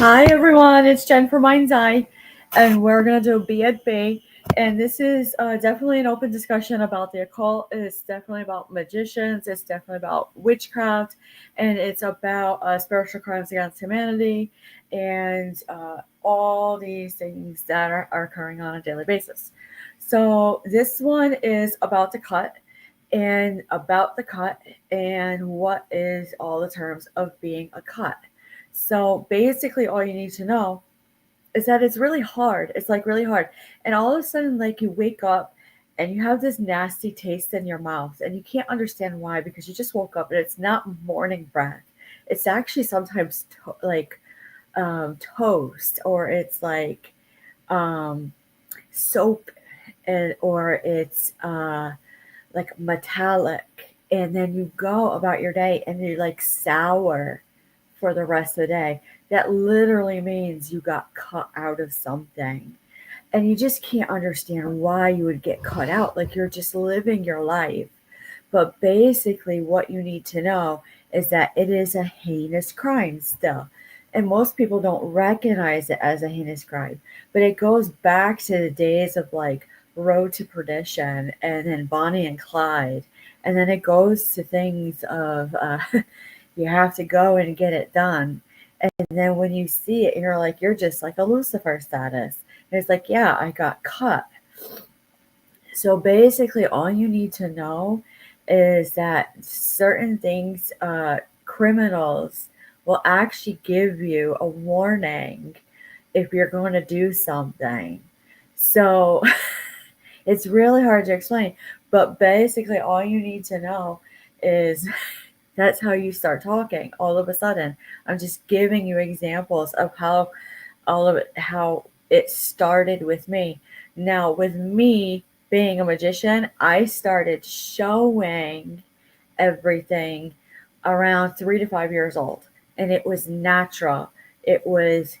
Hi everyone, it's Jen from Mind's Eye, and we're gonna do B at B. And this is definitely an open discussion about the occult. It's definitely about magicians. It's definitely about witchcraft, and it's about spiritual crimes against humanity, and all these things that are occurring on a daily basis. So this one is about the cut, and about the cut, and what is all the terms of being a cut. So basically, all you need to know is that it's really hard. It's like really hard. And all of a sudden, like you wake up and you have this nasty taste in your mouth and you can't understand why because you just woke up and it's not morning breath. It's actually sometimes toast, or it's like um, soap, or it's like metallic. And then you go about your day and you're like sour for the rest of the day. That literally means you got cut out of something. And you just can't understand why you would get cut out. Like you're just living your life. But basically, what you need to know is that it is a heinous crime still. And most people don't recognize it as a heinous crime. But it goes back to the days of like Road to Perdition and then Bonnie and Clyde. And then it goes to things of you have to go and get it done. And then when you see it, you're like, you're just like a Lucifer status. And it's like, yeah, I got cut. So basically, all you need to know is that certain things, criminals will actually give you a warning if you're going to do something. So it's really hard to explain. But basically, all you need to know is that's how you start talking all of a sudden. I'm just giving you examples of how all of it, how it started with me. Now, with me being a magician, I started showing everything around 3 to 5 years old, and it was natural. It was,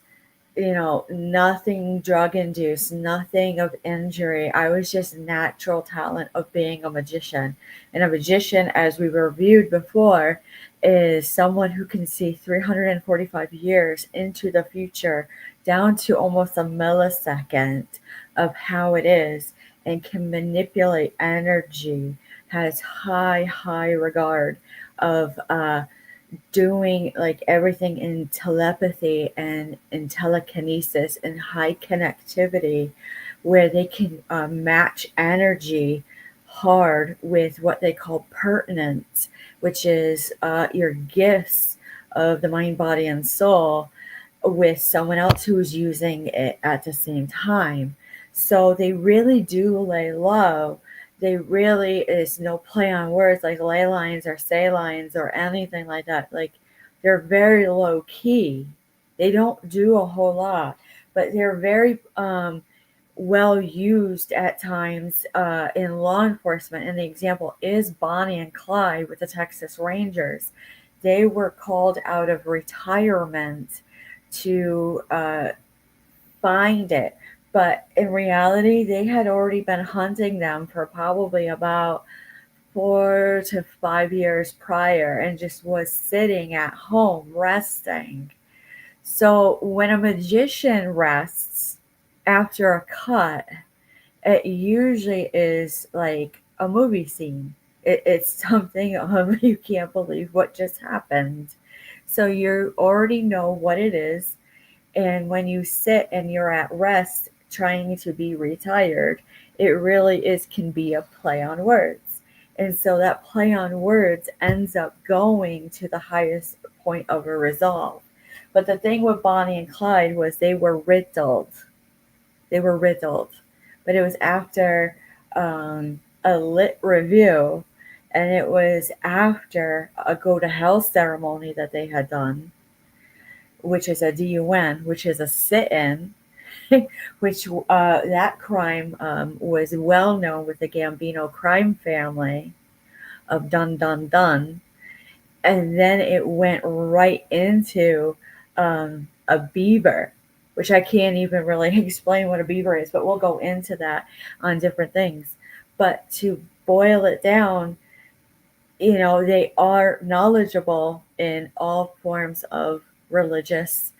nothing drug induced, nothing of injury. I was just natural talent of being a magician. And a magician, as we reviewed before, is someone who can see 345 years into the future down to almost a millisecond of how it is and can manipulate energy, has high regard of doing like everything in telepathy and in telekinesis and high connectivity, where they can match energy hard with what they call pertinence, which is your gifts of the mind, body, and soul with someone else who's using it at the same time. So they really do lay low. They really is no play on words like ley lines or say lines or anything like that. Like they're very low key. They don't do a whole lot, but they're very well used at times in law enforcement. And the example is Bonnie and Clyde with the Texas Rangers. They were called out of retirement to find it. But in reality, they had already been hunting them for probably about 4 to 5 years prior and just was sitting at home resting. So when a magician rests after a cut, it usually is like a movie scene. It's something of you can't believe what just happened. So you already know what it is. And when you sit and you're at rest trying to be retired, it really is can be a play on words. And so that play on words ends up going to the highest point of a resolve. But the thing with Bonnie and Clyde was they were riddled. They were riddled. But it was after a lit review, and it was after a go to hell ceremony that they had done, which is a DUN, which is a sit-in, which that crime was well known with the Gambino crime family of Dun Dun Dun. And then it went right into a beaver, which I can't even really explain what a beaver is, but we'll go into that on different things. But to boil it down, they are knowledgeable in all forms of religious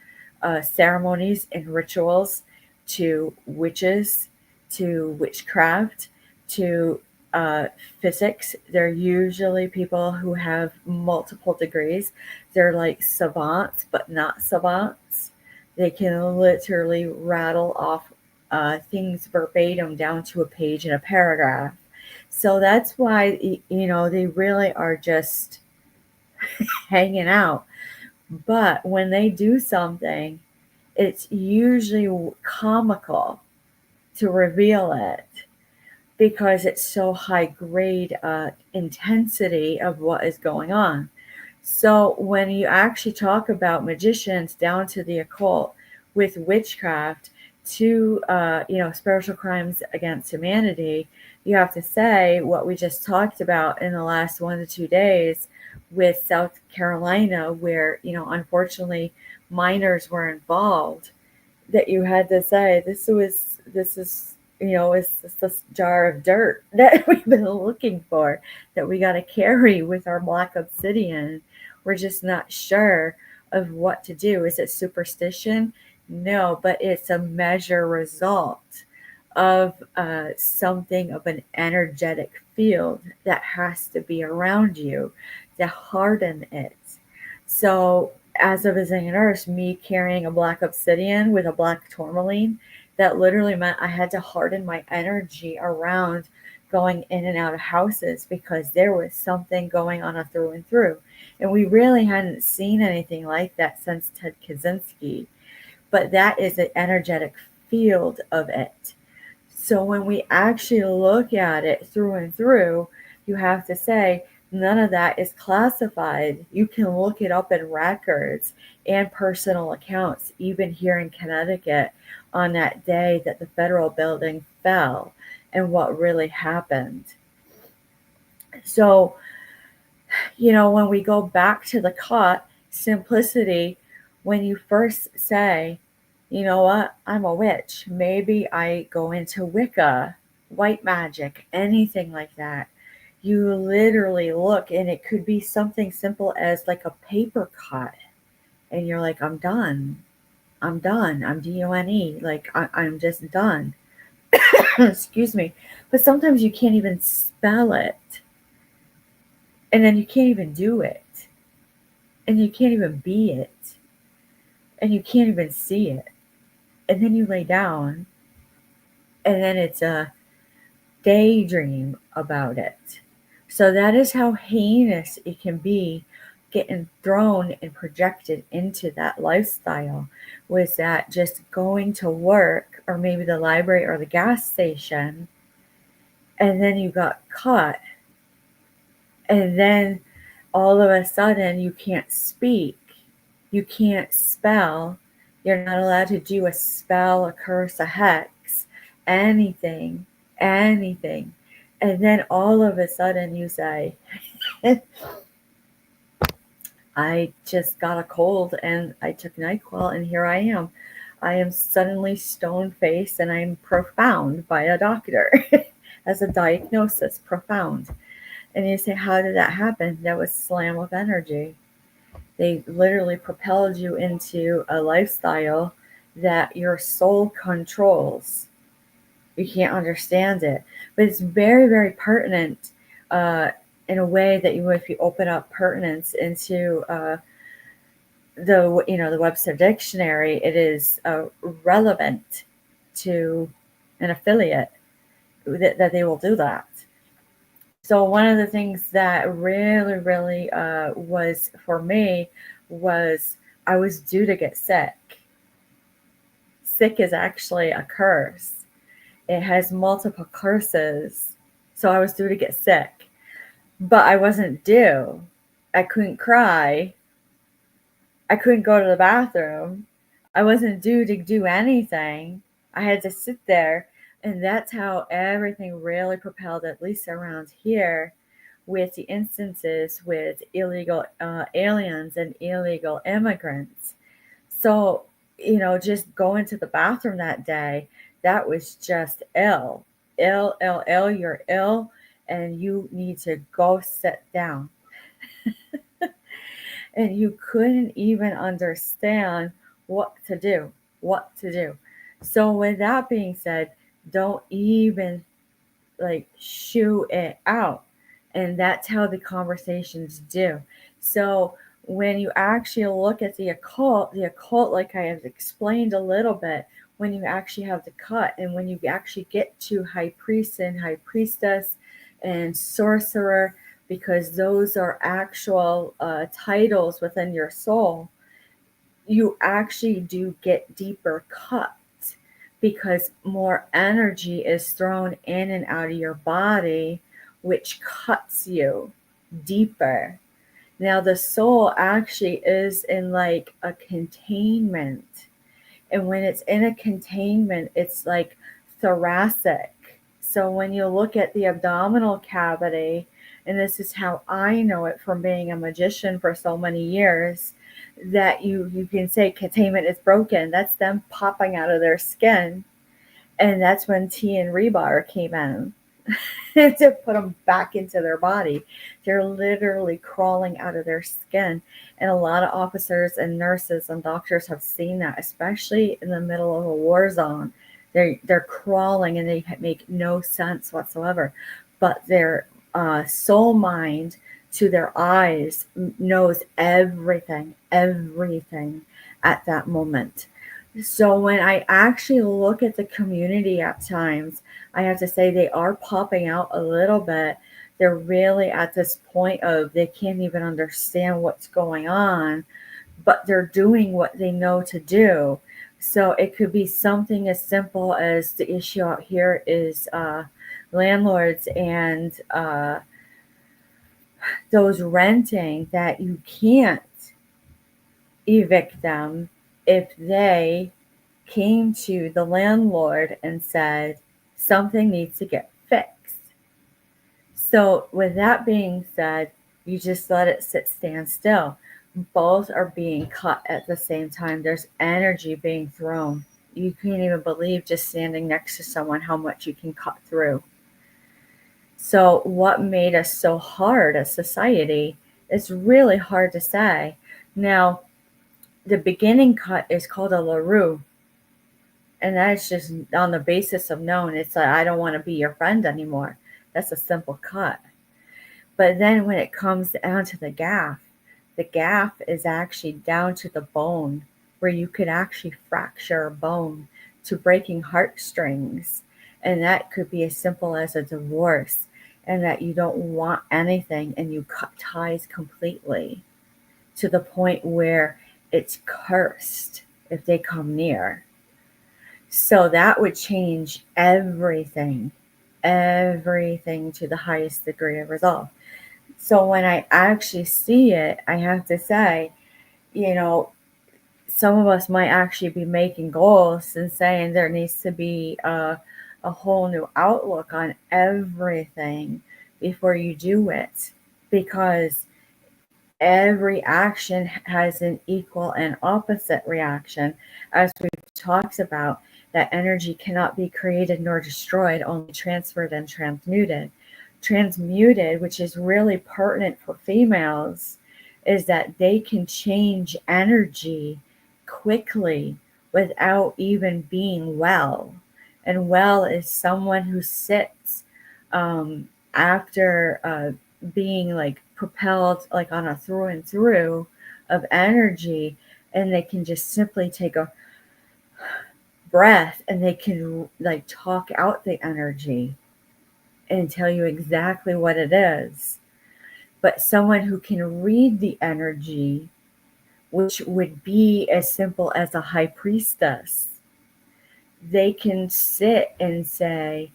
ceremonies and rituals, to witches, to witchcraft, to uh, physics. They're usually people who have multiple degrees. They're like savants, but not savants. They can literally rattle off things verbatim down to a page in a paragraph. So that's why, they really are just hanging out. But when they do something, it's usually comical to reveal it because it's so high grade intensity of what is going on. So when you actually talk about magicians down to the occult with witchcraft to spiritual crimes against humanity, you have to say what we just talked about in the last 1 to 2 days with South Carolina, where unfortunately minors were involved. That you had to say this is this jar of dirt that we've been looking for, that we got to carry with our black obsidian. We're just not sure of what to do. Is it superstition? No, but it's a measure result of something of an energetic field that has to be around you to harden it. So, as a visiting nurse, me carrying a black obsidian with a black tourmaline, that literally meant I had to harden my energy around going in and out of houses because there was something going on a through and through. And we really hadn't seen anything like that since Ted Kaczynski. But that is an energetic field of it. So when we actually look at it through and through, you have to say none of that is classified. You can look it up in records and personal accounts, even here in Connecticut, on that day that the federal building fell and what really happened. So, when we go back to the cot, simplicity, when you first say, you know what, I'm a witch, maybe I go into Wicca, white magic, anything like that. You literally look, and it could be something simple as like a paper cut, and you're like, I'm done. I'm done. I'm done. Like, I'm just done. Excuse me. But sometimes you can't even spell it. And then you can't even do it. And you can't even be it. And you can't even see it. And then you lay down. And then it's a daydream about it. So that is how heinous it can be, getting thrown and projected into that lifestyle. Was that just going to work or maybe the library or the gas station, and then you got caught, and then all of a sudden you can't speak, you can't spell, you're not allowed to do a spell, a curse, a hex, anything, anything. And then all of a sudden you say, I just got a cold and I took NyQuil and here I am. I am suddenly stone faced and I'm profound by a doctor as a diagnosis, profound. And you say, how did that happen? That was slam of energy. They literally propelled you into a lifestyle that your soul controls. You can't understand it, but it's very, very pertinent in a way that if you open up pertinence into the Webster Dictionary, it is relevant to an affiliate that they will do that. So one of the things that really, really was for me was I was due to get sick. Sick is actually a curse. It has multiple curses. So I was due to get sick, but I wasn't due. I couldn't cry. I couldn't go to the bathroom. I wasn't due to do anything. I had to sit there. And that's how everything really propelled, at least around here, with the instances with illegal aliens and illegal immigrants. So, just going to the bathroom that day, that was just ill. Ill, ill, ill, you're ill, and you need to go sit down. And you couldn't even understand what to do, what to do. So with that being said, don't even like shoo it out. And that's how the conversations do. So when you actually look at the occult, like I have explained a little bit, when you actually have the cut and when you actually get to high priest and high priestess and sorcerer, because those are actual titles within your soul, you actually do get deeper cuts because more energy is thrown in and out of your body, which cuts you deeper. Now, the soul actually is in like a containment. And when it's in a containment, it's like thoracic. So when you look at the abdominal cavity, and this is how I know it from being a magician for so many years, that you can say containment is broken. That's them popping out of their skin. And that's when T and rebar came in to put them back into their body. They're literally crawling out of their skin. And a lot of officers and nurses and doctors have seen that, especially in the middle of a war zone. They're crawling and they make no sense whatsoever. But their soul mind to their eyes knows everything, everything at that moment. So when I actually look at the community at times, I have to say they are popping out a little bit. They're really at this point of they can't even understand what's going on, but they're doing what they know to do. So it could be something as simple as the issue out here is landlords and those renting that you can't evict them if they came to the landlord and said something needs to get fixed. So with that being said, you just let it stand still. Both are being cut at the same time. There's energy being thrown. You can't even believe just standing next to someone how much you can cut through. So what made us so hard as society? It's really hard to say. Now, the beginning cut is called a LaRue. And that's just on the basis of knowing it's like, I don't want to be your friend anymore. That's a simple cut. But then when it comes down to the gaff is actually down to the bone, where you could actually fracture a bone to breaking heartstrings. And that could be as simple as a divorce, and that you don't want anything and you cut ties completely to the point where it's cursed if they come near. So that would change everything, everything to the highest degree of resolve. So when I actually see it, I have to say, you know, some of us might actually be making goals and saying there needs to be a whole new outlook on everything before you do it. Because every action has an equal and opposite reaction, as we've talked about, that energy cannot be created nor destroyed, only transferred and transmuted. Transmuted, which is really pertinent for females, is that they can change energy quickly without even being well. And well is someone who sits after being like propelled like on a through and through of energy, and they can just simply take a breath and they can like talk out the energy and tell you exactly what it is. But someone who can read the energy, which would be as simple as a high priestess, they can sit and say,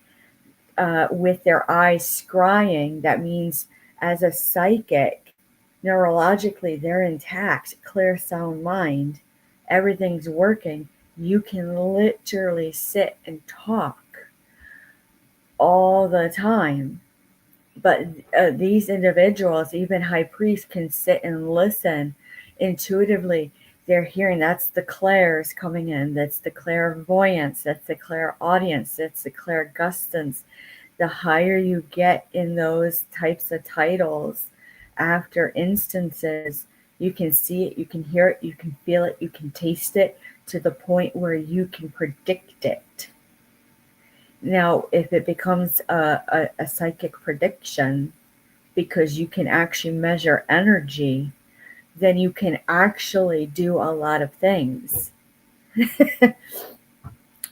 with their eyes scrying, that means as a psychic, neurologically, they're intact, clear, sound mind, everything's working. You can literally sit and talk all the time. But these individuals, even high priests, can sit and listen intuitively. They're hearing, that's the clairs coming in, that's the clairvoyance, that's the clairaudience, that's the clairgustance. The higher you get in those types of titles after instances, You can see it, you can hear it, you can feel it, you can taste it, to the point where you can predict it. Now, if it becomes a psychic prediction, because you can actually measure energy, then you can actually do a lot of things.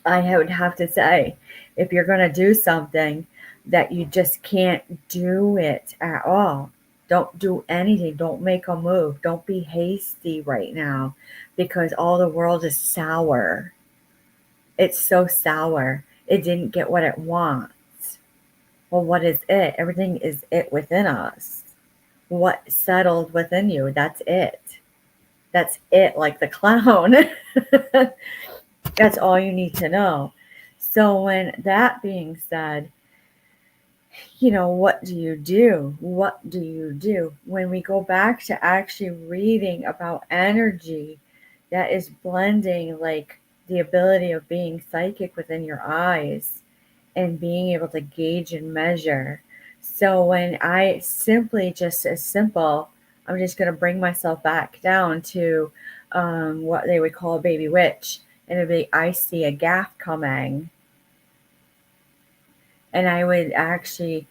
I would have to say, if you're going to do something, that you just can't do it at all. Don't do anything. Don't make a move. Don't be hasty right now, because all the world is sour. It's so sour. It didn't get what it wants. Well, what is it? Everything is it within us. What settled within you? That's it. That's it, like the clown. That's all you need to know. So, when that being said, what do you do? What do you do? When we go back to actually reading about energy, that is blending like the ability of being psychic within your eyes and being able to gauge and measure. So, when I simply just as simple, I'm just going to bring myself back down to what they would call a baby witch. And it'd be, I see a gaff coming. And I would actually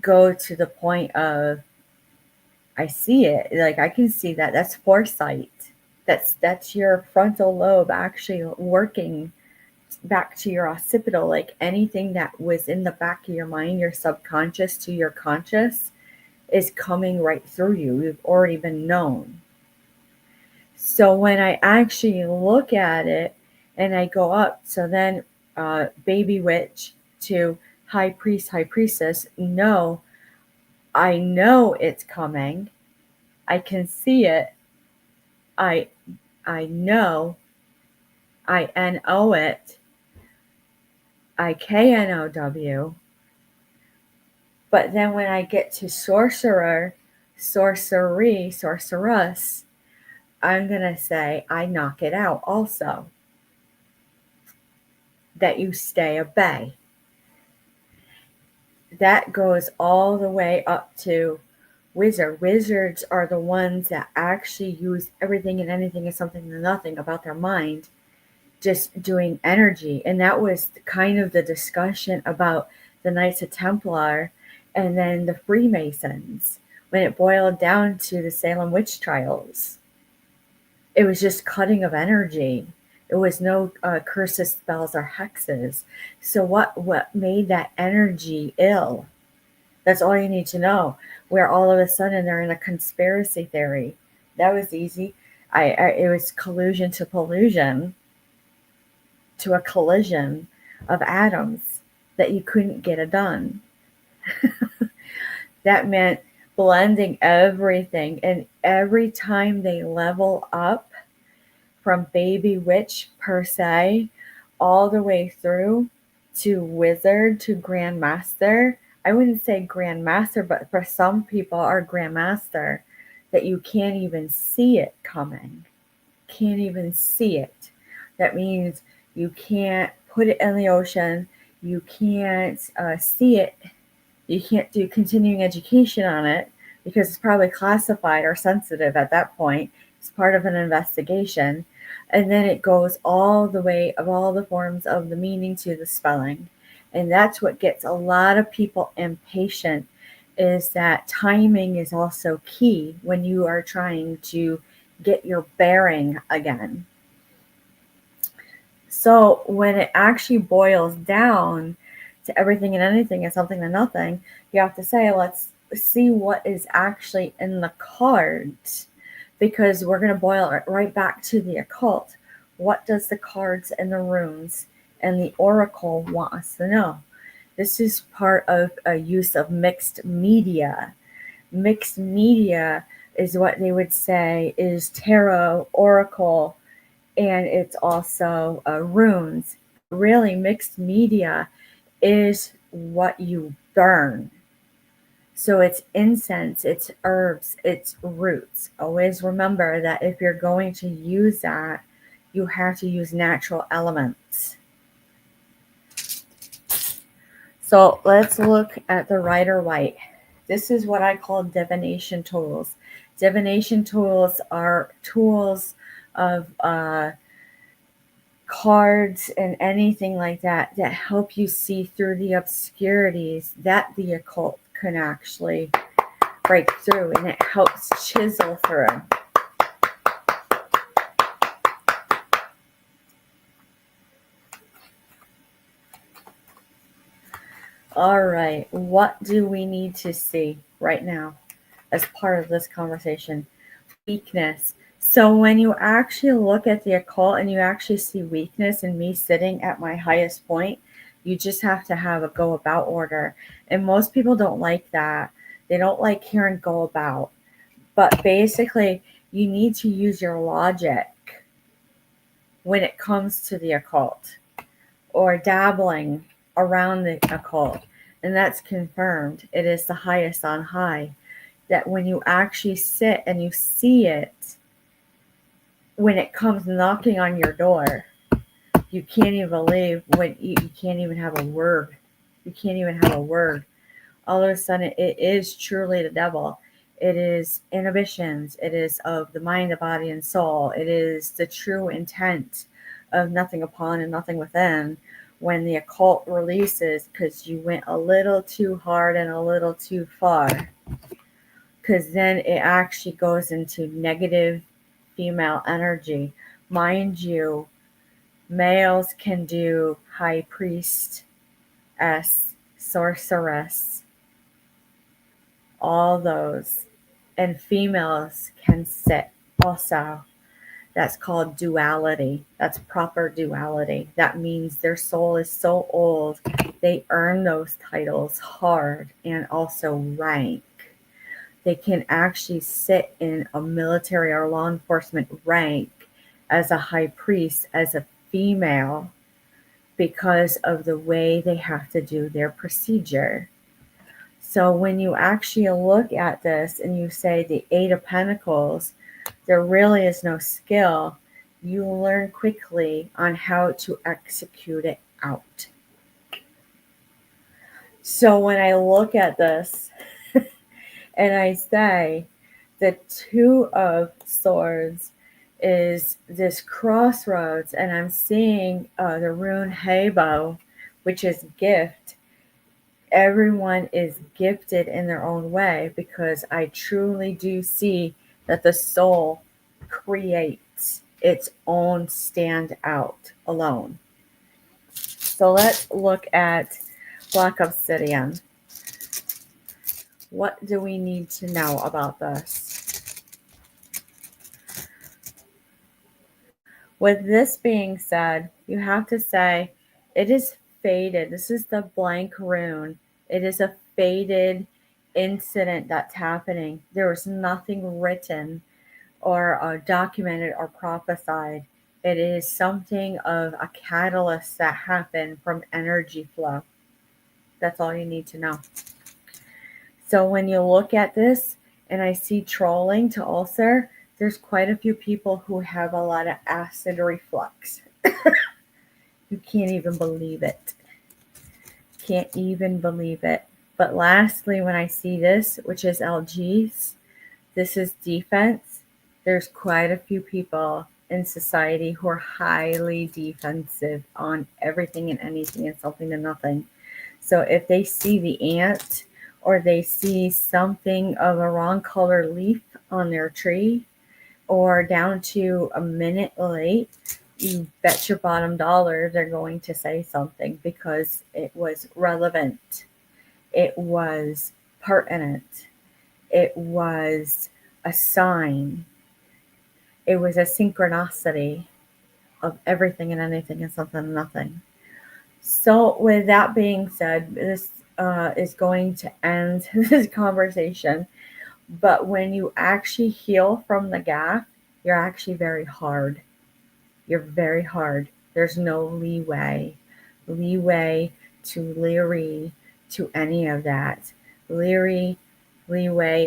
go to the point of, I see it. Like, I can see that. That's foresight. That's your frontal lobe actually working back to your occipital. Like, anything that was in the back of your mind, your subconscious to your conscious, is coming right through you. You've already been known. So when I actually look at it and I go up, so then baby witch to high priest, high priestess, no, I know it's coming. I can see it. I know. I N-O it. I K-N-O-W. But then when I get to sorcerer, sorcery, sorceress, I'm going to say I knock it out also. That you stay a bay. That goes all the way up to wizard. Wizards are the ones that actually use everything and anything and something and nothing about their mind, just doing energy. And that was kind of the discussion about the Knights of Templar and then the Freemasons, when it boiled down to the Salem witch trials. It was just cutting of energy. There was no curses, spells, or hexes. So what made that energy ill? That's all you need to know. Where all of a sudden they're in a conspiracy theory. That was easy. It was collusion to pollution, to a collision of atoms that you couldn't get it done. That meant blending everything. And every time they level up, from baby witch per se, all the way through to wizard to grandmaster. I wouldn't say grandmaster, but for some people are grandmaster, that you can't even see it coming. Can't even see it. That means you can't put it in the ocean. You can't see it. You can't do continuing education on it because it's probably classified or sensitive at that point. It's part of an investigation. And then it goes all the way of all the forms of the meaning to the spelling. And that's what gets a lot of people impatient, is that timing is also key when you are trying to get your bearing again. So when it actually boils down to everything and anything and something and nothing, you have to say, let's see what is actually in the cards, because we're going to boil it right back to the occult. What does the cards and the runes and the oracle want us to know? This is part of a use of mixed media. Mixed media is what they would say is tarot, oracle, and it's also runes. Really, mixed media is what you burn. So it's incense, it's herbs, it's roots. Always remember that if you're going to use that, you have to use natural elements. So let's look at the Rider Waite. This is what I call divination tools. Divination tools are tools of cards and anything like that that help you see through the obscurities that the occult can actually break through, and it helps chisel through. All right, what do we need to see right now as part of this conversation? Weakness. So when you actually look at the occult and you actually see weakness in me sitting at my highest point, you just have to have a go about order. And most people don't like that. They don't like hearing go about. But basically, you need to use your logic when it comes to the occult or dabbling around the occult. And that's confirmed. It is the highest on high. That when you actually sit and you see it, when it comes knocking on your door, you can't even believe when you can't even have a word. You can't even have a word. All of a sudden, it is truly the devil. It is inhibitions. It is of the mind, the body, and soul. It is the true intent of nothing upon and nothing within. When the occult releases, because you went a little too hard and a little too far, because then it actually goes into negative female energy. Mind you, males can do high priestess, sorceress, all those, and females can sit also. That's called duality. That's proper duality. That means their soul is so old, they earn those titles hard and also rank. They can actually sit in a military or law enforcement rank as a high priest, as a female, because of the way they have to do their procedure. So when you actually look at this and you say the Eight of Pentacles, there really is no skill. You learn quickly on how to execute it out. So when I look at this and I say the Two of Swords is this crossroads, and I'm seeing the rune Habo, which is gift. Everyone is gifted in their own way, because I truly do see that the soul creates its own stand out alone. So let's look at Black Obsidian. What do we need to know about this? With this being said, you have to say it is fated. This is the blank rune. It is a fated incident that's happening. There was nothing written or documented or prophesied. It is something of a catalyst that happened from energy flow. That's all you need to know. So when you look at this, and I see trolling to ulcer, there's quite a few people who have a lot of acid reflux. You can't even believe it. Can't even believe it. But lastly, when I see this, which is LGs, this is defense. There's quite a few people in society who are highly defensive on everything and anything and something and nothing. So if they see the ant, or they see something of a wrong color leaf on their tree, or down to a minute late, you bet your bottom dollar they're going to say something, because it was relevant. It was pertinent. It was a sign. It was a synchronicity of everything and anything and something and nothing. So with that being said, this is going to end this conversation. But when you actually heal from the gap, you're actually very hard. You're very hard. There's no leeway to leery, to any of that. Leeway,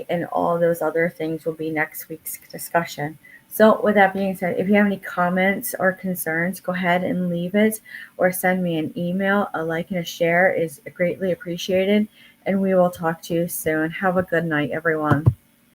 and all those other things will be next week's discussion. So with that being said, if you have any comments or concerns, go ahead and leave it, or send me an email. A like and a share is greatly appreciated, and we will talk to you soon. Have a good night, everyone.